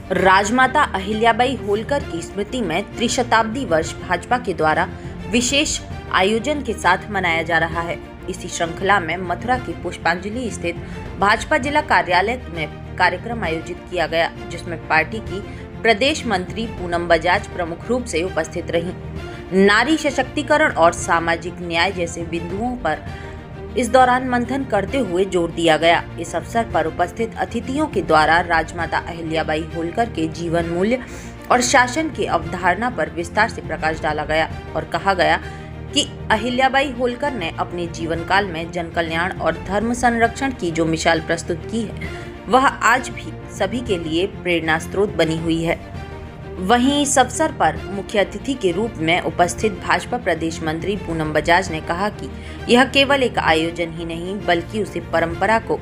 राजमाता अहिल्याबाई होलकर की स्मृति में त्रिशताब्दी वर्ष भाजपा के द्वारा विशेष आयोजन के साथ मनाया जा रहा है। इसी श्रृंखला में मथुरा के पुष्पांजलि स्थित भाजपा जिला कार्यालय में कार्यक्रम आयोजित किया गया, जिसमें पार्टी की प्रदेश मंत्री पूनम बजाज प्रमुख रूप से उपस्थित रहीं। नारी सशक्तिकरण और सामाजिक न्याय जैसे बिंदुओं पर इस दौरान मंथन करते हुए जोर दिया गया। इस अवसर पर उपस्थित अतिथियों के द्वारा राजमाता अहिल्याबाई होलकर के जीवन मूल्य और शासन की अवधारणा पर विस्तार से प्रकाश डाला गया और कहा गया कि अहिल्याबाई होलकर ने अपने जीवन काल में जन कल्याण और धर्म संरक्षण की जो मिसाल प्रस्तुत की है, वह आज भी सभी के लिए प्रेरणा स्रोत बनी हुई है। वहीं इस अवसर पर मुख्य अतिथि के रूप में उपस्थित भाजपा प्रदेश मंत्री पूनम बजाज ने कहा कि यह केवल एक आयोजन ही नहीं, बल्कि उसी परंपरा को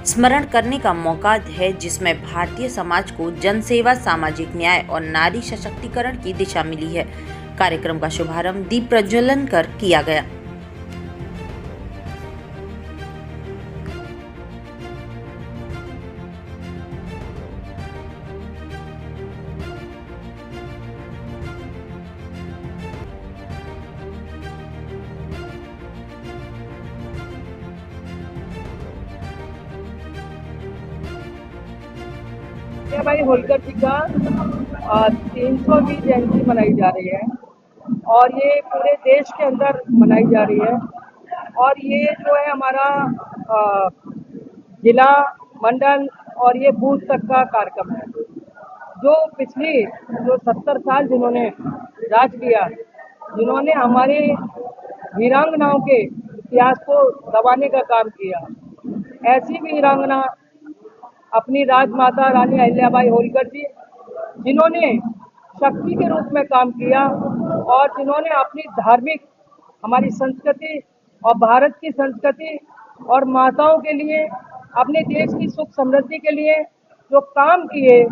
स्मरण करने का मौका है जिसमें भारतीय समाज को जनसेवा, सामाजिक न्याय और नारी सशक्तिकरण की दिशा मिली है। कार्यक्रम का शुभारंभ दीप प्रज्वलन कर किया गया। अहिल्याबाई होलकर जी का 300वीं जयंती मनाई जा रही है और ये पूरे देश के अंदर मनाई जा रही है। और ये जो है हमारा जिला, मंडल और ये बूथ तक का कार्यक्रम है। जो पिछली 70 साल जिन्होंने राज किया, जिन्होंने हमारे वीरांगनाओं के इतिहास को दबाने का काम किया, ऐसी वीरांगना अपनी राजमाता रानी अहिल्याबाई होलकर जी, जिन्होंने शक्ति के रूप में काम किया और जिन्होंने अपनी धार्मिक, हमारी संस्कृति और भारत की संस्कृति और माताओं के लिए, अपने देश की सुख समृद्धि के लिए जो काम किए,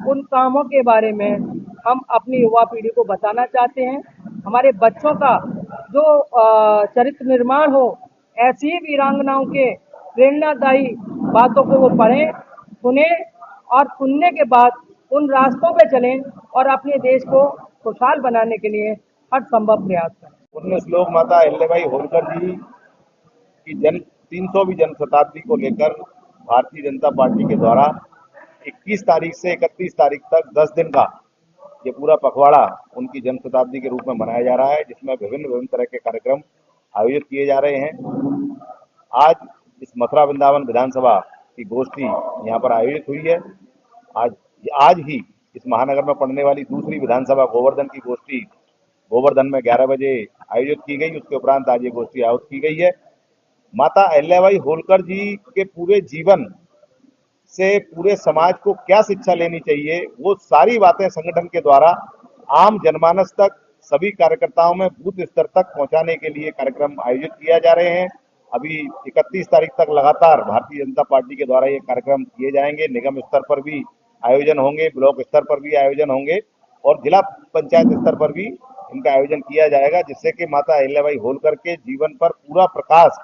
उन कामों के बारे में हम अपनी युवा पीढ़ी को बताना चाहते हैं। हमारे बच्चों का जो चरित्र निर्माण हो, ऐसी वीरांगनाओं के प्रेरणादायी बातों को वो पढ़ें, सुने और सुनने के बाद उन रास्तों पे चलें और अपने देश को खुशहाल बनाने के लिए हर संभव प्रयास करें। उनमें श्लोक माता अहिल्याबाई होलकर जी की 300वीं जन्म शताब्दी को लेकर भारतीय जनता पार्टी के द्वारा 21 तारीख से 31 तारीख तक 10 दिन का ये पूरा पखवाड़ा उनकी जन्म शताब्दी के रूप में मनाया जा रहा है, जिसमें विभिन्न तरह के कार्यक्रम आयोजित किए जा रहे हैं। आज इस मथुरा वृंदावन विधानसभा की गोष्ठी यहाँ पर आयोजित हुई है। आज ही इस महानगर में पड़ने वाली दूसरी विधानसभा गोवर्धन की गोष्ठी गोवर्धन में 11 बजे आयोजित की गई। उसके उपरांत आज ये गोष्ठी आयोजित की गई है। माता अहिल्याबाई होलकर जी के पूरे जीवन से पूरे समाज को क्या शिक्षा लेनी चाहिए, वो सारी बातें संगठन के द्वारा आम जनमानस तक, सभी कार्यकर्ताओं में बूथ स्तर तक पहुंचाने के लिए कार्यक्रम आयोजित किया जा रहे हैं। अभी 31 तारीख तक लगातार भारतीय जनता पार्टी के द्वारा ये कार्यक्रम किए जाएंगे। निगम स्तर पर भी आयोजन होंगे, ब्लॉक स्तर पर भी आयोजन होंगे और जिला पंचायत स्तर पर भी इनका आयोजन किया जाएगा, जिससे कि माता अहिल्याबाई होलकर के जीवन पर पूरा प्रकाश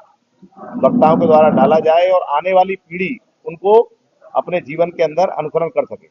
वक्ताओं के द्वारा डाला जाए और आने वाली पीढ़ी उनको अपने जीवन के अंदर अनुसरण कर सके।